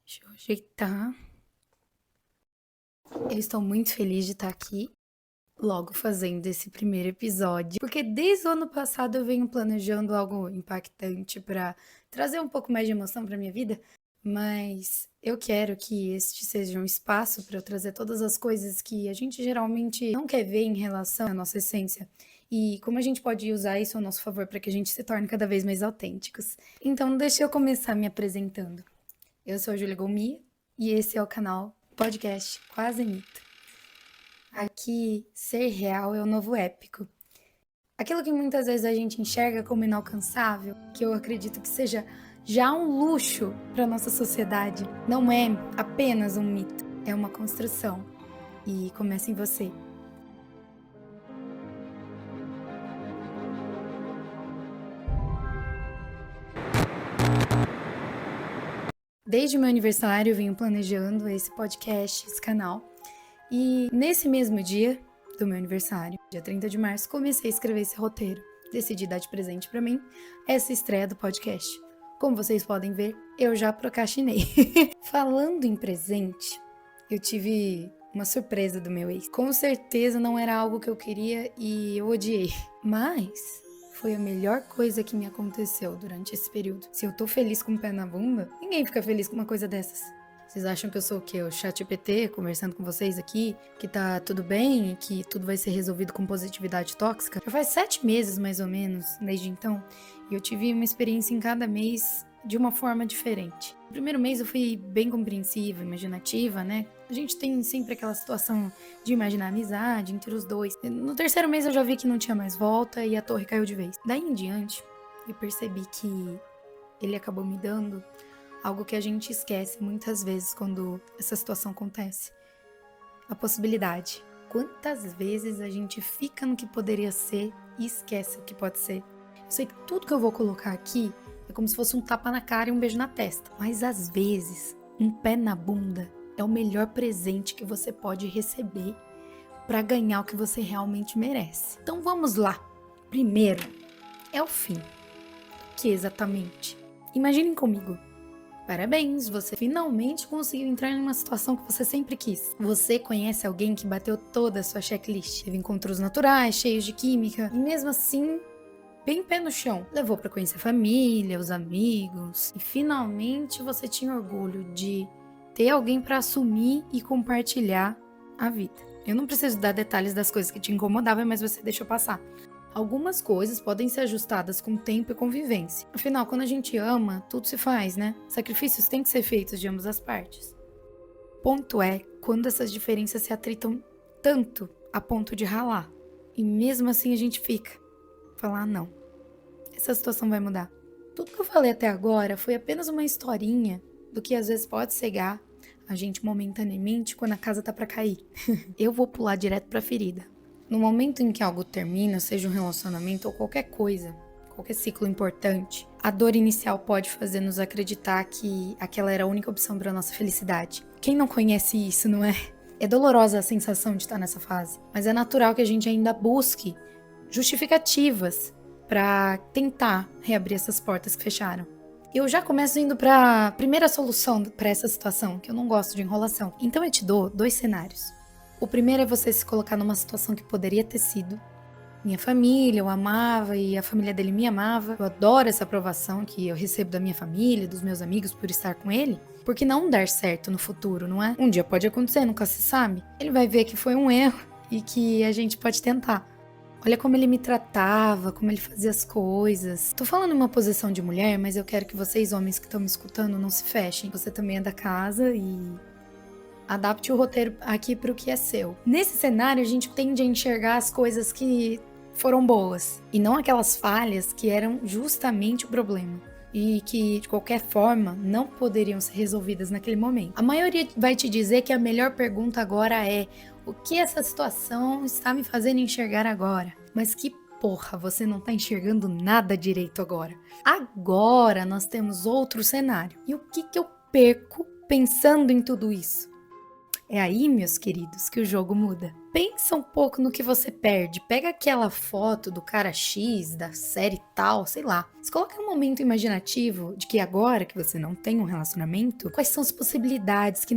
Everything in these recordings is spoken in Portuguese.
Deixa eu ajeitar. Eu estou muito feliz de estar aqui, logo fazendo esse primeiro episódio, porque desde o ano passado eu venho planejando algo impactante para trazer um pouco mais de emoção para minha vida, mas eu quero que este seja um espaço para eu trazer todas as coisas que a gente geralmente não quer ver em relação à nossa essência. E como a gente pode usar isso ao nosso favor para que a gente se torne cada vez mais autênticos. Então, deixa eu começar me apresentando. Eu sou a Júlia Golmia e esse é o canal Podcast Quase Mito. Aqui, ser real é o novo épico. Aquilo que muitas vezes a gente enxerga como inalcançável, que eu acredito que seja já um luxo para nossa sociedade, não é apenas um mito, é uma construção. E começa em você. Desde o meu aniversário eu venho planejando esse podcast, esse canal. E nesse mesmo dia do meu aniversário, dia 30 de março, comecei a escrever esse roteiro. Decidi dar de presente pra mim essa estreia do podcast. Como vocês podem ver, eu já procrastinei. Falando em presente, eu tive uma surpresa do meu ex. Com certeza não era algo que eu queria e eu odiei. Mas foi a melhor coisa que me aconteceu durante esse período. Se eu tô feliz com o pé na bunda, ninguém fica feliz com uma coisa dessas. Vocês acham que eu sou o quê? O ChatGPT conversando com vocês aqui? Que tá tudo bem e que tudo vai ser resolvido com positividade tóxica? Já faz 7 meses, mais ou menos, desde então. E eu tive uma experiência em cada mês de uma forma diferente. No primeiro mês eu fui bem compreensiva, imaginativa, né? A gente tem sempre aquela situação de imaginar amizade entre os dois. No terceiro mês eu já vi que não tinha mais volta e a torre caiu de vez. Daí em diante, eu percebi que ele acabou me dando algo que a gente esquece muitas vezes quando essa situação acontece. A possibilidade. Quantas vezes a gente fica no que poderia ser e esquece o que pode ser? Eu sei que tudo que eu vou colocar aqui é como se fosse um tapa na cara e um beijo na testa. Mas às vezes, um pé na bunda é o melhor presente que você pode receber para ganhar o que você realmente merece. Então vamos lá. Primeiro, é o fim. O que exatamente? Imaginem comigo. Parabéns, você finalmente conseguiu entrar em uma situação que você sempre quis. Você conhece alguém que bateu toda a sua checklist. Teve encontros naturais, cheios de química, e mesmo assim, bem pé no chão. Levou pra conhecer a família, os amigos, e finalmente você tinha orgulho de ter alguém pra assumir e compartilhar a vida. Eu não preciso dar detalhes das coisas que te incomodavam, mas você deixou passar. Algumas coisas podem ser ajustadas com tempo e convivência. Afinal, quando a gente ama, tudo se faz, né? Sacrifícios têm que ser feitos de ambas as partes. Ponto é quando essas diferenças se atritam tanto a ponto de ralar. E mesmo assim a gente fica. Falar, não, essa situação vai mudar. Tudo que eu falei até agora foi apenas uma historinha do que às vezes pode cegar a gente momentaneamente quando a casa tá pra cair. Eu vou pular direto pra ferida. No momento em que algo termina, seja um relacionamento ou qualquer coisa, qualquer ciclo importante, a dor inicial pode fazer-nos acreditar que aquela era a única opção para nossa felicidade. Quem não conhece isso, não é? É dolorosa a sensação de estar nessa fase, mas é natural que a gente ainda busque justificativas para tentar reabrir essas portas que fecharam. Eu já começo indo para a primeira solução para essa situação, que eu não gosto de enrolação. Então eu te dou 2 cenários. O primeiro é você se colocar numa situação que poderia ter sido. Minha família, eu amava e a família dele me amava. Eu adoro essa aprovação que eu recebo da minha família, dos meus amigos por estar com ele. Porque não dar certo no futuro, não é? Um dia pode acontecer, nunca se sabe. Ele vai ver que foi um erro e que a gente pode tentar. Olha como ele me tratava, como ele fazia as coisas. Tô falando uma posição de mulher, mas eu quero que vocês, homens que estão me escutando, não se fechem. Você também é da casa e adapte o roteiro aqui para o que é seu. Nesse cenário, a gente tende a enxergar as coisas que foram boas e não aquelas falhas que eram justamente o problema e que, de qualquer forma, não poderiam ser resolvidas naquele momento. A maioria vai te dizer que a melhor pergunta agora é: o que essa situação está me fazendo enxergar agora? Mas que porra, você não tá enxergando nada direito agora. Agora nós temos outro cenário. E o que eu perco pensando em tudo isso? É aí, meus queridos, que o jogo muda. pensa um pouco no que você perde. Pega aquela foto do cara X, da série tal, sei lá. Se coloca em um momento imaginativo de que agora que você não tem um relacionamento, quais são as possibilidades que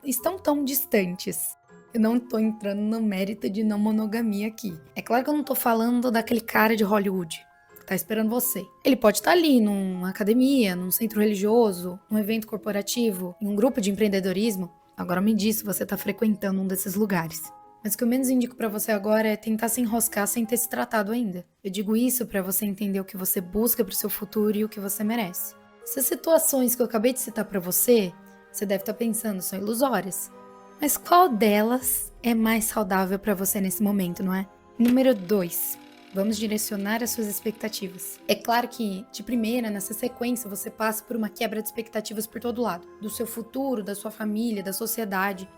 estão tão distantes. Eu não tô entrando no mérito de não monogamia aqui. É claro que eu não tô falando daquele cara de Hollywood que tá esperando você. Ele pode estar ali numa academia, num centro religioso, num evento corporativo, em um grupo de empreendedorismo. Agora me diz se você tá frequentando um desses lugares. Mas o que eu menos indico pra você agora é tentar se enroscar sem ter se tratado ainda. Eu digo isso pra você entender o que você busca pro seu futuro e o que você merece. Essas situações que eu acabei de citar pra você deve estar pensando, são ilusórias. Mas qual delas é mais saudável pra você nesse momento, não é? Número 2. Vamos direcionar as suas expectativas. É claro que, de primeira, nessa sequência, você passa por uma quebra de expectativas por todo lado. Do seu futuro, da sua família, da sociedade.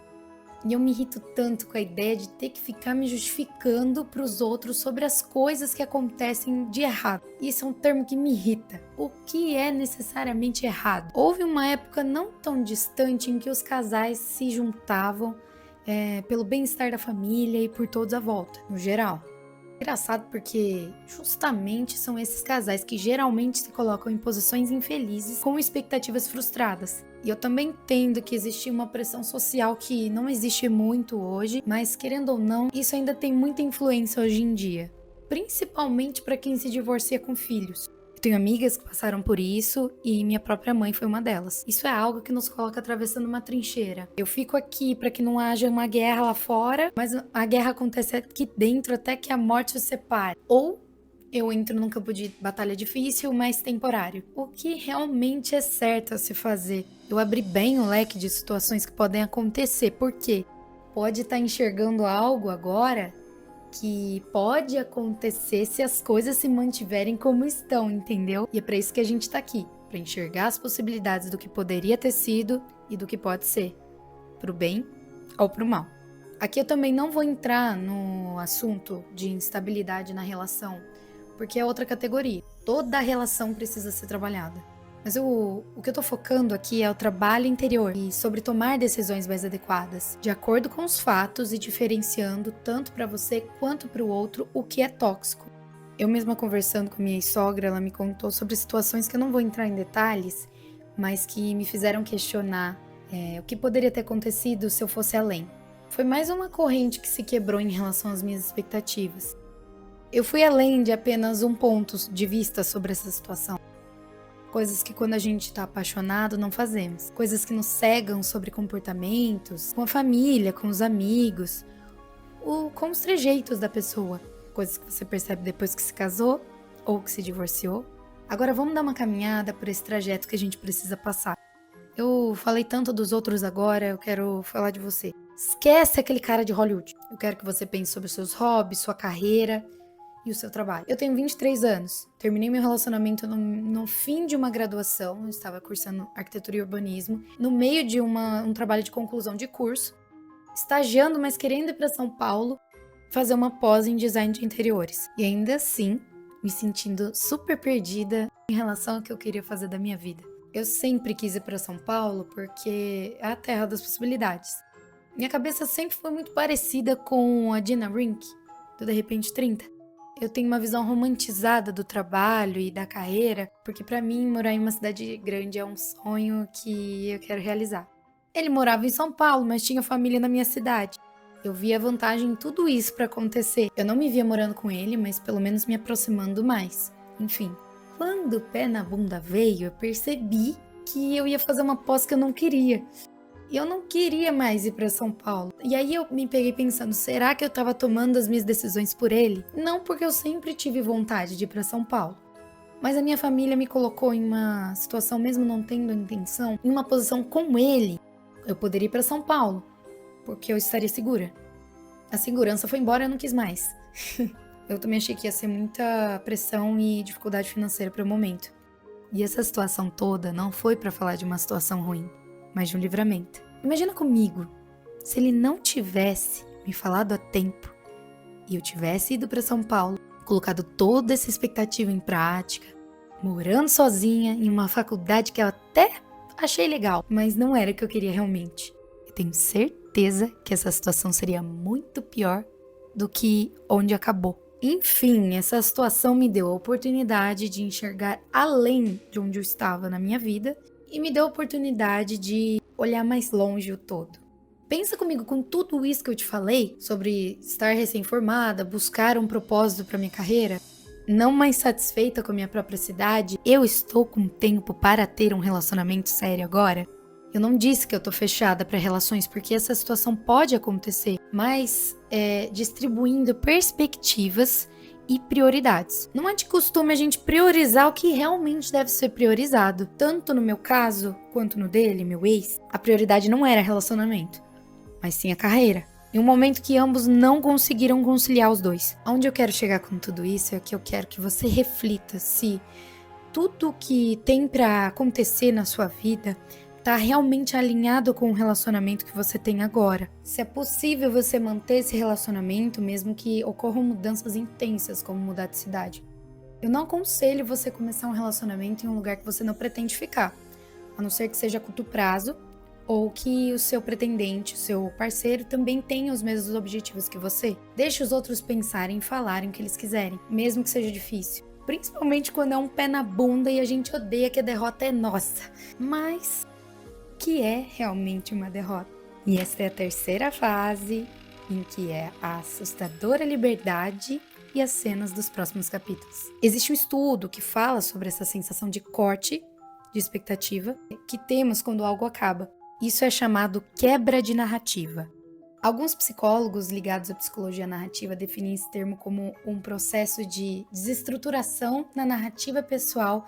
E eu me irrito tanto com a ideia de ter que ficar me justificando pros outros sobre as coisas que acontecem de errado. Isso é um termo que me irrita. O que é necessariamente errado? Houve uma época não tão distante em que os casais se juntavam pelo bem-estar da família e por todos à volta, no geral. Engraçado porque justamente são esses casais que geralmente se colocam em posições infelizes com expectativas frustradas. E eu também entendo que existia uma pressão social que não existe muito hoje, mas querendo ou não, isso ainda tem muita influência hoje em dia. Principalmente para quem se divorcia com filhos. Eu tenho amigas que passaram por isso e minha própria mãe foi uma delas. Isso é algo que nos coloca atravessando uma trincheira. Eu fico aqui para que não haja uma guerra lá fora, mas a guerra acontece aqui dentro até que a morte os separe. Ou eu entro num campo de batalha difícil, mas temporário. O que realmente é certo a se fazer? Eu abri bem o leque de situações que podem acontecer, porque pode estar enxergando algo agora que pode acontecer se as coisas se mantiverem como estão, entendeu? E é pra isso que a gente tá aqui, pra enxergar as possibilidades do que poderia ter sido e do que pode ser, pro bem ou pro mal. Aqui eu também não vou entrar no assunto de instabilidade na relação, porque é outra categoria. Toda relação precisa ser trabalhada. Mas o que eu tô focando aqui é o trabalho interior e sobre tomar decisões mais adequadas, de acordo com os fatos e diferenciando tanto para você quanto para o outro o que é tóxico. Eu mesma conversando com minha sogra, ela me contou sobre situações que eu não vou entrar em detalhes, mas que me fizeram questionar o que poderia ter acontecido se eu fosse além. Foi mais uma corrente que se quebrou em relação às minhas expectativas. Eu fui além de apenas um ponto de vista sobre essa situação. Coisas que quando a gente tá apaixonado não fazemos. Coisas que nos cegam sobre comportamentos, com a família, com os amigos, ou com os trejeitos da pessoa. Coisas que você percebe depois que se casou ou que se divorciou. Agora vamos dar uma caminhada por esse trajeto que a gente precisa passar. Eu falei tanto dos outros agora, eu quero falar de você. Esquece aquele cara de Hollywood. Eu quero que você pense sobre os seus hobbies, sua carreira e o seu trabalho. Eu tenho 23 anos, terminei meu relacionamento no fim de uma graduação, eu estava cursando arquitetura e urbanismo, no meio de um trabalho de conclusão de curso, estagiando, mas querendo ir para São Paulo, fazer uma pós em design de interiores. E ainda assim, me sentindo super perdida em relação ao que eu queria fazer da minha vida. Eu sempre quis ir para São Paulo porque é a terra das possibilidades. Minha cabeça sempre foi muito parecida com a Gina Rink, do De Repente 30. Eu tenho uma visão romantizada do trabalho e da carreira, porque pra mim morar em uma cidade grande é um sonho que eu quero realizar. Ele morava em São Paulo, mas tinha família na minha cidade. Eu via vantagem em tudo isso pra acontecer. Eu não me via morando com ele, mas pelo menos me aproximando mais. Enfim, quando o pé na bunda veio, eu percebi que eu ia fazer uma pós que eu não queria. Eu não queria mais ir para São Paulo. E aí eu me peguei pensando, será que eu tava tomando as minhas decisões por ele? Não, porque eu sempre tive vontade de ir para São Paulo. Mas a minha família me colocou em uma situação, mesmo não tendo intenção, em uma posição com ele. Eu poderia ir para São Paulo, porque eu estaria segura. A segurança foi embora e eu não quis mais. Eu também achei que ia ser muita pressão e dificuldade financeira para o momento. E essa situação toda não foi para falar de uma situação ruim, mas de um livramento. Imagina comigo, se ele não tivesse me falado a tempo e eu tivesse ido para São Paulo, colocado toda essa expectativa em prática, morando sozinha em uma faculdade que eu até achei legal, mas não era o que eu queria realmente. Eu tenho certeza que essa situação seria muito pior do que onde acabou. Enfim, essa situação me deu a oportunidade de enxergar além de onde eu estava na minha vida e me deu a oportunidade de olhar mais longe o todo. Pensa comigo, com tudo isso que eu te falei sobre estar recém-formada, buscar um propósito para minha carreira, não mais satisfeita com a minha própria cidade, eu estou com tempo para ter um relacionamento sério agora? Eu não disse que eu tô fechada para relações, porque essa situação pode acontecer, mas distribuindo perspectivas e prioridades. Não é de costume a gente priorizar o que realmente deve ser priorizado. Tanto no meu caso, quanto no dele, meu ex, a prioridade não era relacionamento, mas sim a carreira. Em um momento que ambos não conseguiram conciliar os dois. Onde eu quero chegar com tudo isso é que eu quero que você reflita se tudo que tem para acontecer na sua vida tá realmente alinhado com o relacionamento que você tem agora. Se é possível você manter esse relacionamento, mesmo que ocorram mudanças intensas, como mudar de cidade. Eu não aconselho você começar um relacionamento em um lugar que você não pretende ficar, a não ser que seja a curto prazo, ou que o seu pretendente, o seu parceiro, também tenha os mesmos objetivos que você. Deixe os outros pensarem e falarem o que eles quiserem, mesmo que seja difícil. Principalmente quando é um pé na bunda e a gente odeia que a derrota é nossa. Mas que é realmente uma derrota. E esta é a terceira fase, em que é a assustadora liberdade e as cenas dos próximos capítulos. Existe um estudo que fala sobre essa sensação de corte de expectativa que temos quando algo acaba. Isso é chamado quebra de narrativa. Alguns psicólogos ligados à psicologia narrativa definem esse termo como um processo de desestruturação na narrativa pessoal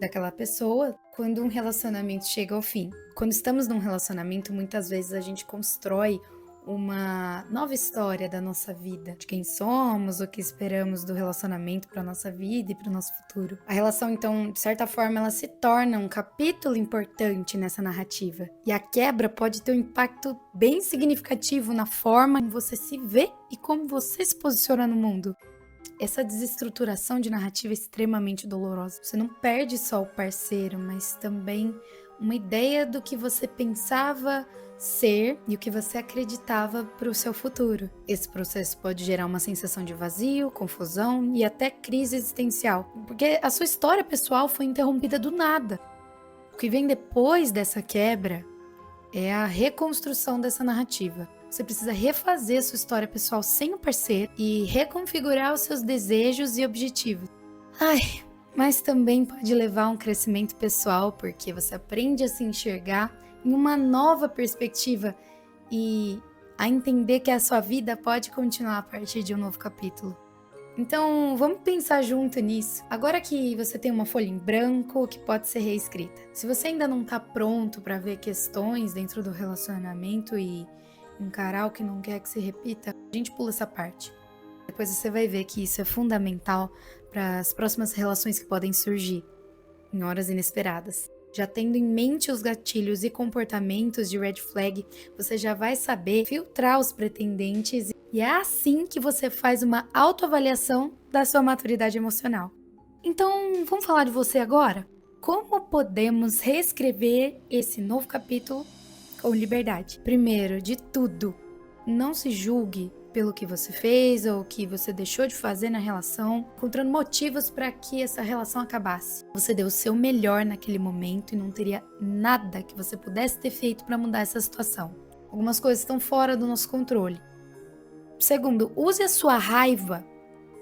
daquela pessoa quando um relacionamento chega ao fim. Quando estamos num relacionamento, muitas vezes a gente constrói uma nova história da nossa vida, de quem somos, o que esperamos do relacionamento para nossa vida e para o nosso futuro. A relação, então, de certa forma, ela se torna um capítulo importante nessa narrativa. E a quebra pode ter um impacto bem significativo na forma como você se vê e como você se posiciona no mundo. Essa desestruturação de narrativa é extremamente dolorosa. Você não perde só o parceiro, mas também uma ideia do que você pensava ser e o que você acreditava para o seu futuro. Esse processo pode gerar uma sensação de vazio, confusão e até crise existencial, porque a sua história pessoal foi interrompida do nada. O que vem depois dessa quebra é a reconstrução dessa narrativa. Você precisa refazer a sua história pessoal sem o parceiro e reconfigurar os seus desejos e objetivos. Mas também pode levar a um crescimento pessoal, porque você aprende a se enxergar em uma nova perspectiva e a entender que a sua vida pode continuar a partir de um novo capítulo. Então, vamos pensar junto nisso. Agora que você tem uma folha em branco que pode ser reescrita. Se você ainda não está pronto para ver questões dentro do relacionamento e encarar o que não quer que se repita, a gente pula essa parte. Depois você vai ver que isso é fundamental para as próximas relações que podem surgir em horas inesperadas. Já tendo em mente os gatilhos e comportamentos de red flag, você já vai saber filtrar os pretendentes e é assim que você faz uma autoavaliação da sua maturidade emocional. Então, vamos falar de você agora? Como podemos reescrever esse novo capítulo com liberdade? Primeiro de tudo, não se julgue pelo que você fez ou o que você deixou de fazer na relação, encontrando motivos para que essa relação acabasse. Você deu o seu melhor naquele momento e não teria nada que você pudesse ter feito para mudar essa situação. Algumas coisas estão fora do nosso controle. Segundo, use a sua raiva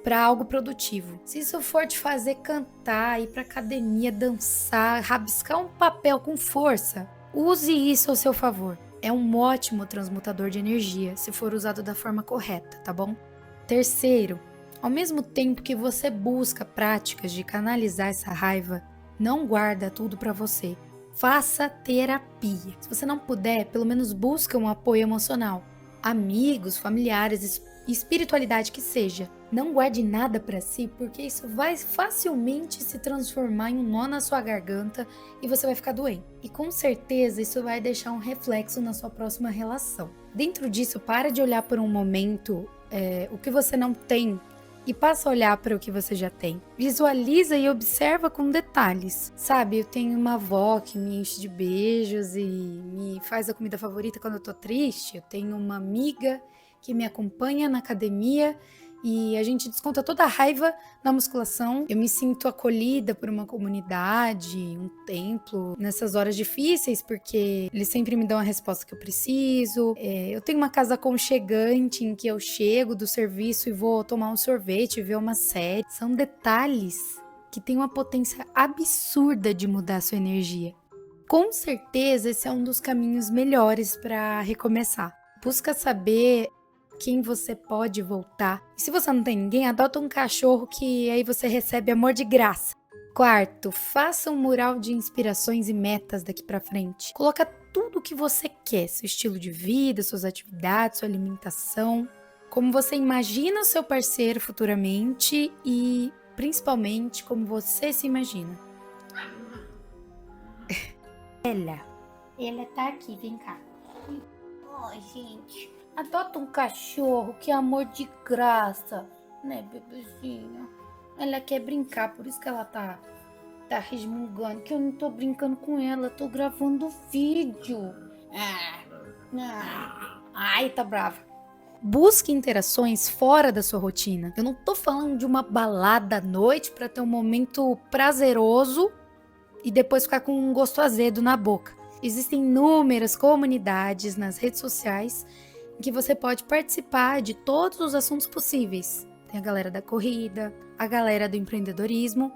para algo produtivo. Se isso for te fazer cantar, ir para academia, dançar, rabiscar um papel com força, use isso ao seu favor. É um ótimo transmutador de energia, se for usado da forma correta, tá bom? Terceiro, ao mesmo tempo que você busca práticas de canalizar essa raiva, não guarda tudo pra você. Faça terapia. Se você não puder, pelo menos busca um apoio emocional. Amigos, familiares, espiritualidade que seja. Não guarde nada pra si, porque isso vai facilmente se transformar em um nó na sua garganta e você vai ficar doente. E com certeza isso vai deixar um reflexo na sua próxima relação. Dentro disso, para de olhar por um momento o que você não tem e passa a olhar para o que você já tem. Visualiza e observa com detalhes. Sabe, eu tenho uma avó que me enche de beijos e me faz a comida favorita quando eu tô triste. Eu tenho uma amiga que me acompanha na academia e a gente desconta toda a raiva na musculação. Eu me sinto acolhida por uma comunidade, um templo, nessas horas difíceis, porque eles sempre me dão a resposta que eu preciso. Eu tenho uma casa aconchegante em que eu chego do serviço e vou tomar um sorvete, ver uma série. São detalhes que têm uma potência absurda de mudar a sua energia. Com certeza, esse é um dos caminhos melhores para recomeçar. Busca saber quem você pode voltar. E se você não tem ninguém, adota um cachorro que aí você recebe amor de graça. Quarto, faça um mural de inspirações e metas daqui pra frente. Coloca tudo o que você quer, seu estilo de vida, suas atividades, sua alimentação, como você imagina o seu parceiro futuramente e, principalmente, como você se imagina. Ela tá aqui, vem cá. Ai, gente, adota um cachorro que é amor de graça, né, bebezinha? Ela quer brincar, por isso que ela tá resmungando, que eu não tô brincando com ela, tô gravando vídeo. Ai, tá brava. Busque interações fora da sua rotina. Eu não tô falando de uma balada à noite pra ter um momento prazeroso e depois ficar com um gosto azedo na boca. Existem inúmeras comunidades nas redes sociais em que você pode participar de todos os assuntos possíveis. Tem a galera da corrida, a galera do empreendedorismo,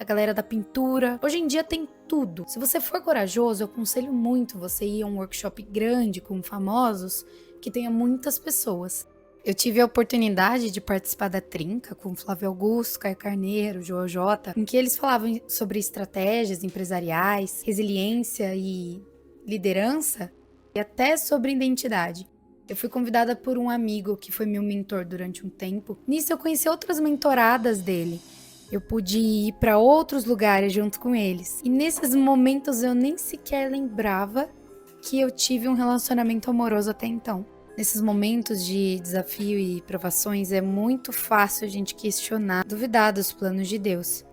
a galera da pintura. Hoje em dia tem tudo. Se você for corajoso, eu aconselho muito você ir a um workshop grande com famosos que tenha muitas pessoas. Eu tive a oportunidade de participar da Trinca com Flávio Augusto, Caio Carneiro, Joel J, em que eles falavam sobre estratégias empresariais, resiliência e liderança, e até sobre identidade. Eu fui convidada por um amigo que foi meu mentor durante um tempo. Nisso eu conheci outras mentoradas dele. Eu pude ir para outros lugares junto com eles. E nesses momentos eu nem sequer lembrava que eu tive um relacionamento amoroso até então. Nesses momentos de desafio e provações é muito fácil a gente questionar, duvidar dos planos de Deus,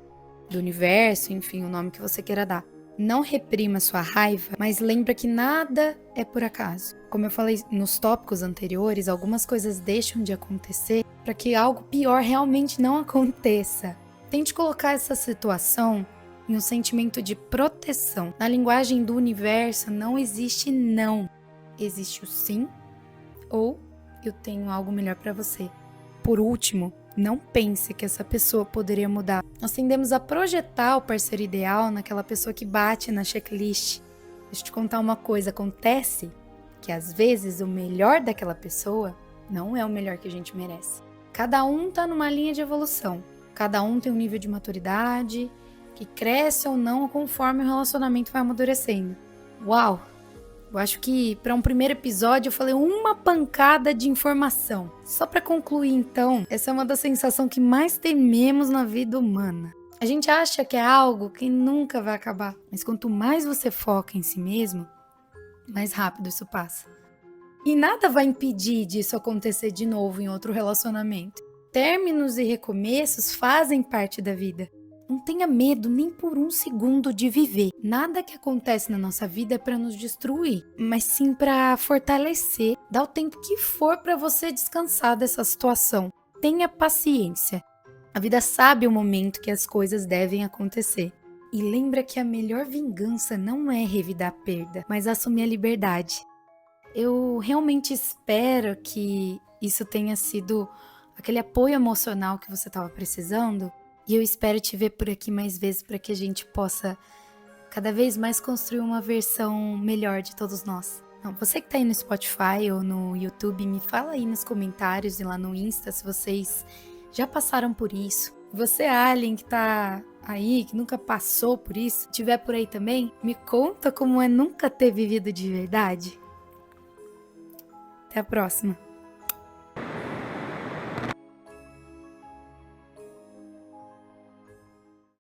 do universo, enfim, o nome que você queira dar. Não reprima sua raiva, mas lembra que nada é por acaso. Como eu falei nos tópicos anteriores, algumas coisas deixam de acontecer para que algo pior realmente não aconteça. Tente colocar essa situação em um sentimento de proteção. Na linguagem do universo não existe não, existe o sim ou eu tenho algo melhor para você. Por último, não pense que essa pessoa poderia mudar. Nós tendemos a projetar o parceiro ideal naquela pessoa que bate na checklist. Deixa eu te contar uma coisa, acontece que às vezes o melhor daquela pessoa não é o melhor que a gente merece. Cada um tá numa linha de evolução. Cada um tem um nível de maturidade que cresce ou não conforme o relacionamento vai amadurecendo. Uau! Eu acho que para um primeiro episódio eu falei uma pancada de informação. Só para concluir então, essa é uma das sensações que mais tememos na vida humana. A gente acha que é algo que nunca vai acabar, mas quanto mais você foca em si mesmo, mais rápido isso passa. E nada vai impedir disso acontecer de novo em outro relacionamento. Términos e recomeços fazem parte da vida. Não tenha medo nem por um segundo de viver. Nada que acontece na nossa vida é para nos destruir, mas sim para fortalecer. Dá o tempo que for para você descansar dessa situação. Tenha paciência. A vida sabe o momento que as coisas devem acontecer. E lembra que a melhor vingança não é revidar a perda, mas assumir a liberdade. Eu realmente espero que isso tenha sido aquele apoio emocional que você estava precisando. E eu espero te ver por aqui mais vezes para que a gente possa cada vez mais construir uma versão melhor de todos nós. Então, você que está aí no Spotify ou no YouTube, me fala aí nos comentários e lá no Insta se vocês já passaram por isso. Você, alien, que tá aí, que nunca passou por isso, se tiver por aí também, me conta como é nunca ter vivido de verdade. Até a próxima!